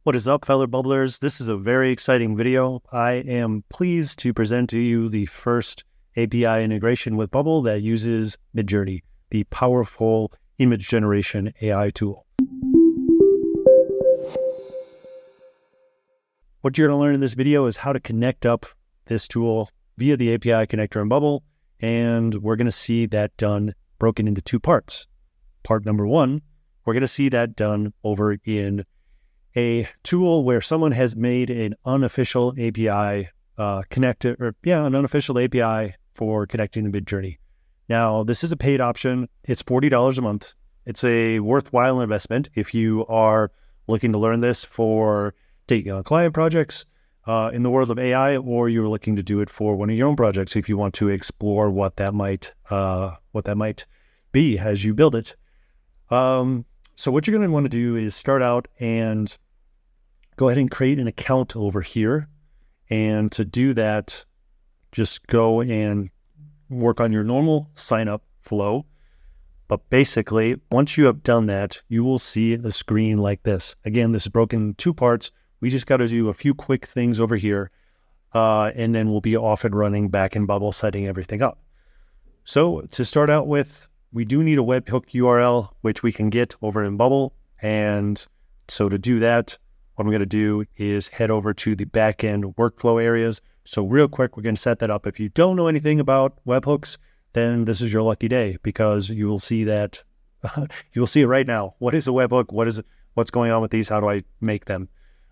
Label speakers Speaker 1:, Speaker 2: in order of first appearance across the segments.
Speaker 1: What is up, fellow bubblers? This is a very exciting video. I am pleased to present to you the first API integration with Bubble that uses Midjourney, the powerful image generation AI tool. What you're going to learn in this video is how to connect up this tool via the API connector in Bubble, and we're going to see that done broken into two parts. Part number one, we're going to see that done over in a tool where someone has made an unofficial API an unofficial API for connecting the Midjourney. Now, this is a paid option. It's $40 a month. It's a worthwhile investment if you are looking to learn this for taking on client projects in the world of AI, or you're looking to do it for one of your own projects if you want to explore what that might be as you build it. So what you're going to want to do is start out and go ahead and create an account over here. And to do that, just go and work on your normal sign up flow. But basically, once you have done that, you will see a screen like this. Again, this is broken in two parts. We just got to do a few quick things over here, and then we'll be off and running back in Bubble, setting everything up. So to start out with, we do need a webhook URL, which we can get over in Bubble. And so to do that, what I'm going to do is head over to the backend workflow areas. So real quick, we're going to set that up. If you don't know anything about webhooks, then this is your lucky day, because you will see that, you will see it right now. What is a webhook? What is it? What's going on with these? How do I make them?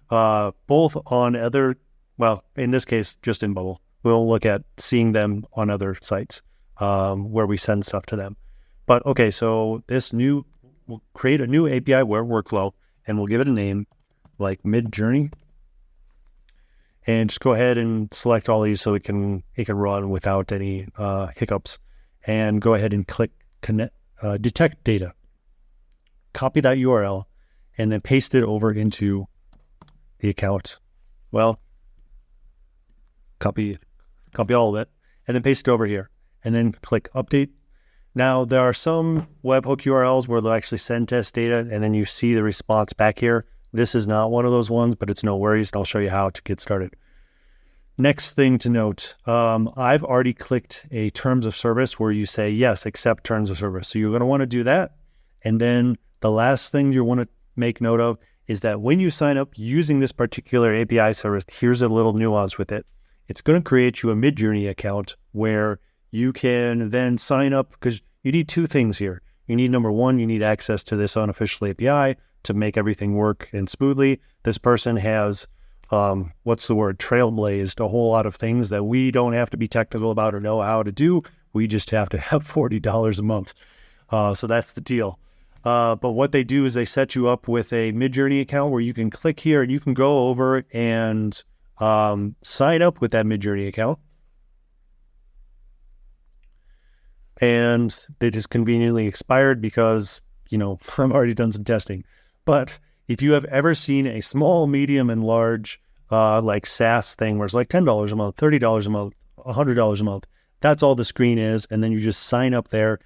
Speaker 1: Both on other, well, in this case, just in Bubble. We'll look at seeing them on other sites where we send stuff to them. But okay, so we'll create a new API workflow, and we'll give it a name like Midjourney, and just go ahead and select all these so it can run without any hiccups, and go ahead and click connect, detect data, copy that URL, and then paste it over into the account. Well, copy all of it, and then paste it over here, and then click update. Now, there are some webhook URLs where they'll actually send test data, and then you see the response back here. This is not one of those ones, but it's no worries, and I'll show you how to get started. Next thing to note, I've already clicked a terms of service where you say, yes, accept terms of service. So you're going to want to do that. And then the last thing you want to make note of is that when you sign up using this particular API service, here's a little nuance with it. It's going to create you a Midjourney account where you can then sign up, because you need two things here. You need, number one, you need access to this unofficial API to make everything work and smoothly. This person has, trailblazed a whole lot of things that we don't have to be technical about or know how to do. We just have to have $40 a month. So that's the deal. But what they do is they set you up with a Midjourney account where you can click here and you can go over and sign up with that Midjourney account. And they just conveniently expired because, I've already done some testing. But if you have ever seen a small, medium, and large like SaaS thing where it's like $10 a month, $30 a month, $100 a month, that's all the screen is. And then you just sign up there.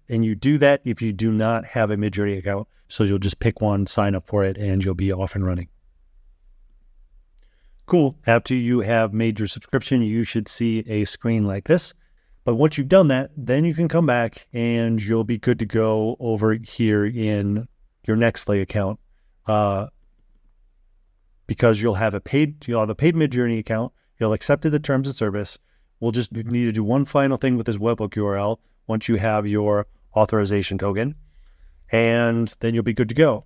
Speaker 1: And you do that if you do not have a Midjourney account. So you'll just pick one, sign up for it, and you'll be off and running. Cool. After you have made your subscription, you should see a screen like this. But once you've done that, then you can come back and you'll be good to go over here in your Nextly account, because you'll have a paid Midjourney account. You'll accepted the terms of service. We'll just need to do one final thing with this webhook URL once you have your authorization token, and then you'll be good to go.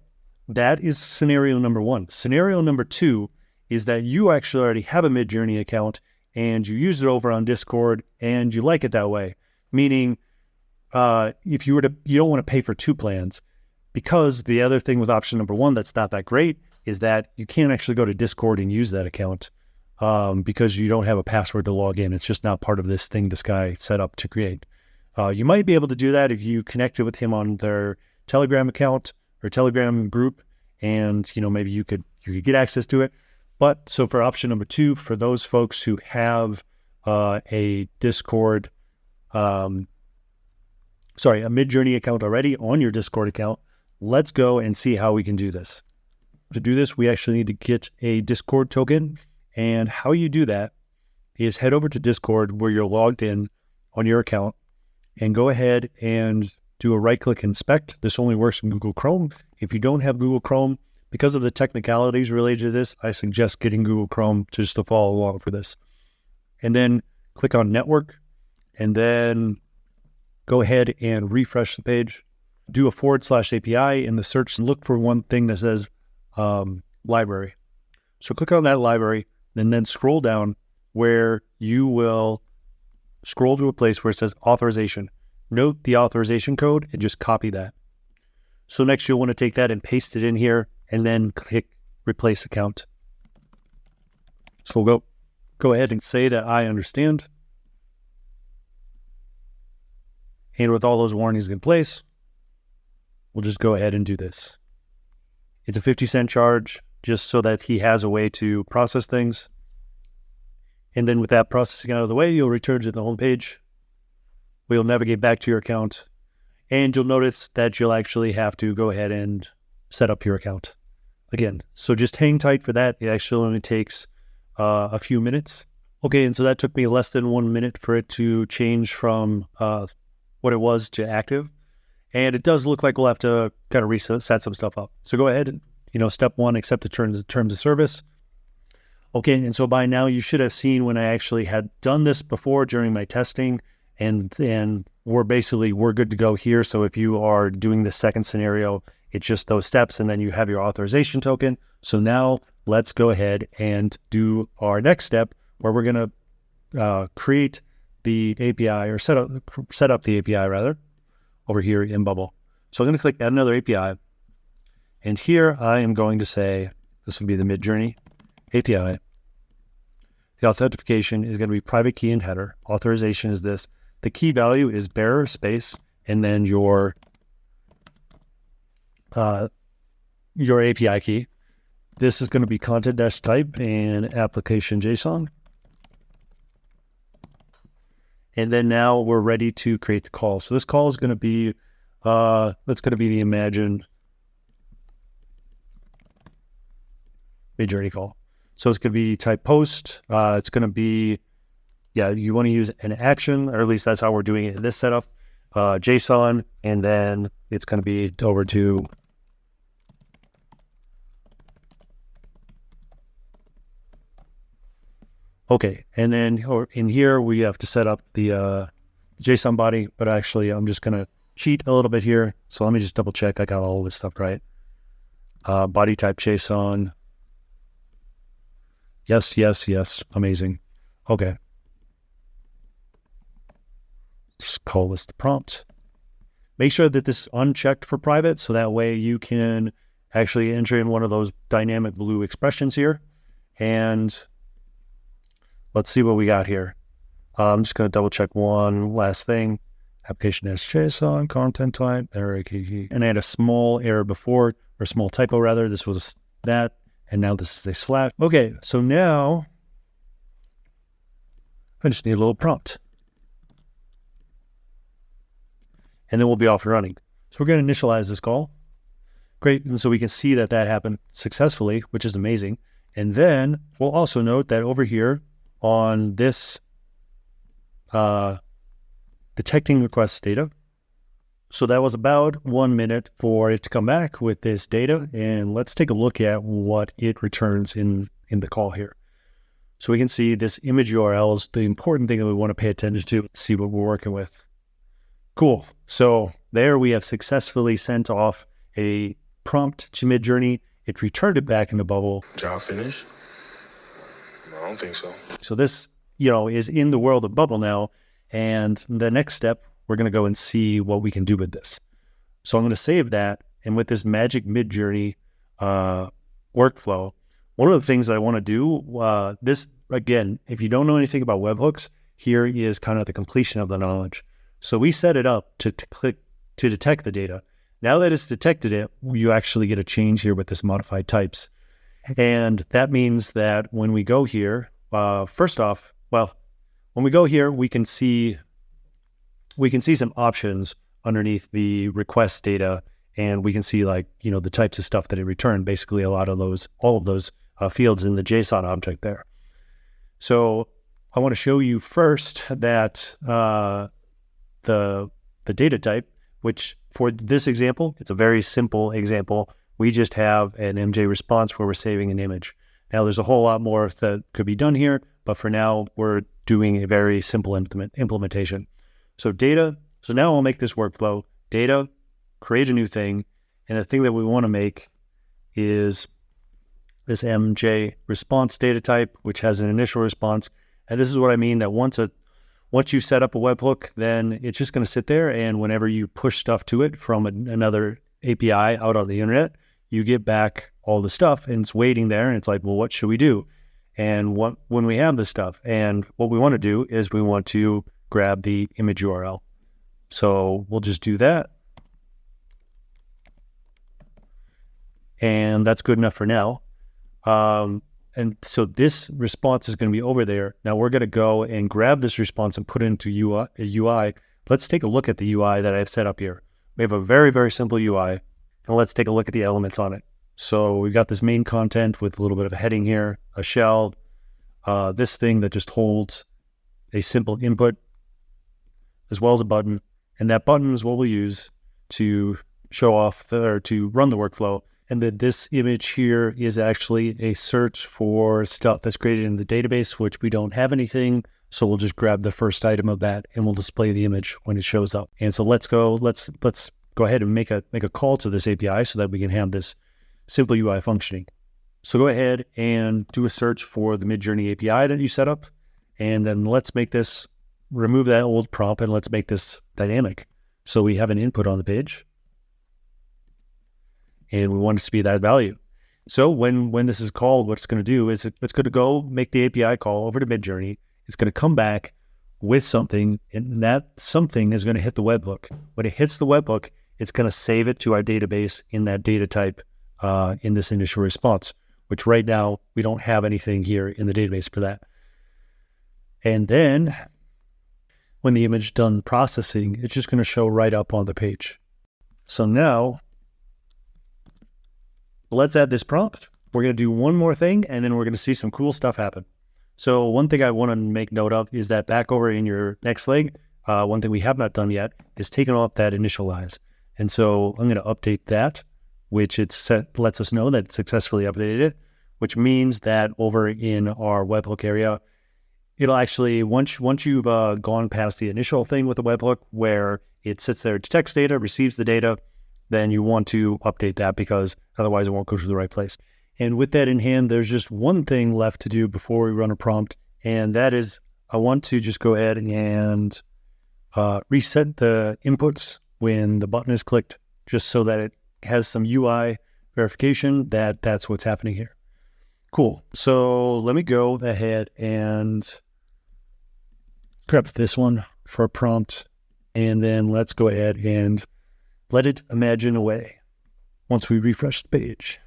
Speaker 1: That is scenario number one. Scenario number two is that you actually already have a Midjourney account and you use it over on Discord and you like it that way. Meaning, if you don't want to pay for two plans, because the other thing with option number one that's not that great is that you can't actually go to Discord and use that account because you don't have a password to log in. It's just not part of this thing this guy set up to create. You might be able to do that if you connected with him on their Telegram account or Telegram group, and maybe you could get access to it. But so for option number two, for those folks who have a Discord, a Midjourney account already on your Discord account, let's go and see how we can do this. To do this, we actually need to get a Discord token. And how you do that is head over to Discord where you're logged in on your account and go ahead and do a right-click inspect. This only works in Google Chrome. If you don't have Google Chrome, because of the technicalities related to this, I suggest getting Google Chrome just to follow along for this. And then click on Network, and then go ahead and refresh the page. Do a /API in the search and look for one thing that says library. So click on that library, and then scroll down where you will scroll to a place where it says authorization. Note the authorization code and just copy that. So next you'll want to take that and paste it in here and then click replace account. So we'll go ahead and say that I understand. And with all those warnings in place, we'll just go ahead and do this. It's a 50-cent charge just so that he has a way to process things. And then with that processing out of the way, you'll return to the home page. We'll navigate back to your account, and you'll notice that you'll actually have to go ahead and set up your account again. So just hang tight for that. It actually only takes a few minutes. Okay, and so that took me less than 1 minute for it to change from what it was to active. And it does look like we'll have to kind of set some stuff up. So go ahead and, step one, accept the terms of service. Okay, and so by now you should have seen when I actually had done this before during my testing, and we're good to go here. So if you are doing the second scenario, it's just those steps, and then you have your authorization token. So now let's go ahead and do our next step where we're going to create the API, or set up the API rather, over here in Bubble. So I'm going to click add another API. And here I am going to say, this would be the Midjourney API. The authentication is going to be private key and header. Authorization is this. The key value is bearer space, and then your API key. This is going to be content-type and application JSON. And then now we're ready to create the call. So this call is going to be, that's going to be the Imagine Midjourney call. So it's going to be type post. It's going to be, you want to use an action, or at least that's how we're doing it in this setup, JSON, and then it's going to be over to okay. And then in here, we have to set up the JSON body, but actually I'm just going to cheat a little bit here. So let me just double check I got all of this stuff right. Body type JSON. Yes. Amazing. Okay. Let's call this the prompt. Make sure that this is unchecked for private, so that way you can actually enter in one of those dynamic blue expressions here. And let's see what we got here. I'm just going to double check one last thing. Application as JSON, content type, error key. And I had a small error before, or small typo rather. This was that. And now this is a slash. Okay, so now I just need a little prompt. And then we'll be off and running. So we're going to initialize this call. Great, and so we can see that happened successfully, which is amazing. And then we'll also note that over here on this detecting request data, so that was about 1 minute for it to come back with this data. And let's take a look at what it returns in the call here. So we can see this image URL is the important thing that we want to pay attention to, see what we're working with. Cool. So there we have successfully sent off a prompt to Midjourney. It returned it back in the Bubble.
Speaker 2: Job finished? I don't think so.
Speaker 1: So this, is in the world of Bubble now. And the next step, we're going to go and see what we can do with this. So I'm going to save that. And with this magic Midjourney workflow, one of the things that I want to do, this, again, if you don't know anything about webhooks, here is kind of the completion of the knowledge. So we set it up to detect the data. Now that it's detected it, you actually get a change here with this modified types. And that means that when we go here, first off, when we go here, we can see some options underneath the request data and we can see like, the types of stuff that it returned, basically all of those fields in the JSON object there. So I want to show you first that the data type, which for this example, it's a very simple example. We just have an MJ response where we're saving an image. Now there's a whole lot more that could be done here, but for now we're doing a very simple implementation. So data, so now I'll make this workflow. Data, create a new thing, and the thing that we want to make is this MJ response data type, which has an initial response. And this is what I mean, that once you set up a webhook, then it's just going to sit there, and whenever you push stuff to it from another API out on the internet, you get back all the stuff, and it's waiting there, and it's like, well, what should we do? And when we have this stuff, and what we want to do is we want to grab the image URL. So we'll just do that. And that's good enough for now. And so this response is going to be over there. Now we're going to go and grab this response and put it into UI. Let's take a look at the UI that I've set up here. We have a very, very simple UI, and let's take a look at the elements on it. So we've got this main content with a little bit of a heading here, a shell, this thing that just holds a simple input, as well as a button. And that button is what we'll use to show off or to run the workflow. And then this image here is actually a search for stuff that's created in the database, which we don't have anything. So we'll just grab the first item of that and we'll display the image when it shows up. And so let's go ahead and make a call to this API so that we can have this simple UI functioning. So go ahead and do a search for the Midjourney API that you set up. And then let's make this, remove that old prompt, and let's make this dynamic. So we have an input on the page, and we want it to be that value. So when this is called, what it's going to do is it's going to go make the API call over to Midjourney. It's going to come back with something, and that something is going to hit the webhook. When it hits the webhook, it's going to save it to our database in that data type in this initial response, which right now we don't have anything here in the database for that. And then when the image done processing, it's just going to show right up on the page. So now let's add this prompt. We're going to do one more thing, and then we're going to see some cool stuff happen. So one thing I want to make note of is that back over in your next leg, one thing we have not done yet is taken off that initialize. And so I'm going to update that, which lets us know that it successfully updated it, which means that over in our webhook area, it'll actually, once you've gone past the initial thing with the webhook where it sits there, detects data, receives the data, then you want to update that because otherwise it won't go to the right place. And with that in hand, there's just one thing left to do before we run a prompt, and that is I want to just go ahead and reset the inputs when the button is clicked, just so that it has some UI verification that that's what's happening here. Cool. So let me go ahead and grab this one for a prompt, and then let's go ahead and let it imagine away once we refresh the page.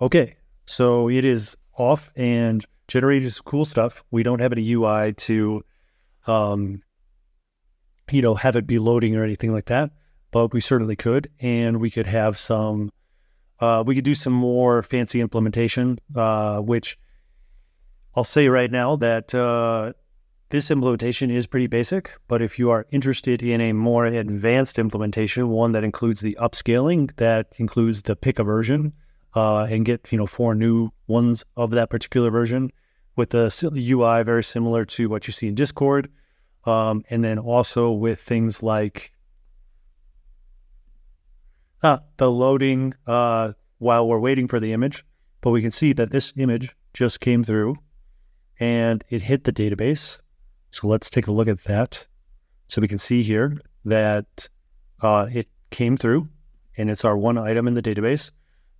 Speaker 1: Okay, so it is off and generated some cool stuff. We don't have any UI to, have it be loading or anything like that, but we certainly could. And we could have we could do some more fancy implementation, which I'll say right now that this implementation is pretty basic, but if you are interested in a more advanced implementation, one that includes the upscaling, that includes the pick a version, and get 4 new ones of that particular version with the UI very similar to what you see in Discord, and then also with things like the loading while we're waiting for the image. But we can see that this image just came through and it hit the database. So let's take a look at that. So we can see here that it came through and it's our one item in the database.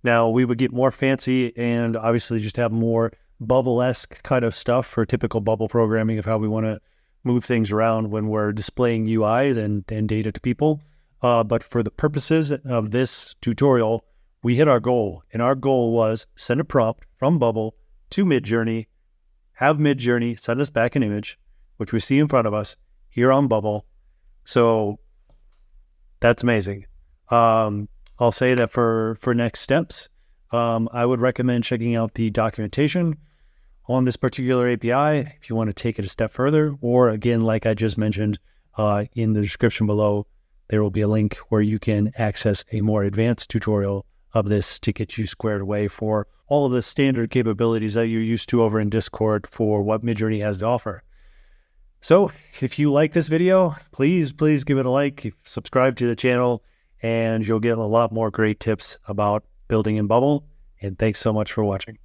Speaker 1: Now we would get more fancy and obviously just have more bubble-esque kind of stuff for typical bubble programming of how we want to move things around when we're displaying UIs and data to people. But for the purposes of this tutorial, we hit our goal. And our goal was send a prompt from Bubble to Midjourney, have Midjourney send us back an image, which we see in front of us here on Bubble. So that's amazing. I'll say that for next steps, I would recommend checking out the documentation on this particular API if you want to take it a step further. Or again, like I just mentioned, in the description below, there will be a link where you can access a more advanced tutorial of this to get you squared away for all of the standard capabilities that you're used to over in Discord for what Midjourney has to offer. So if you like this video, please give it a like, subscribe to the channel, and you'll get a lot more great tips about building in Bubble. And thanks so much for watching.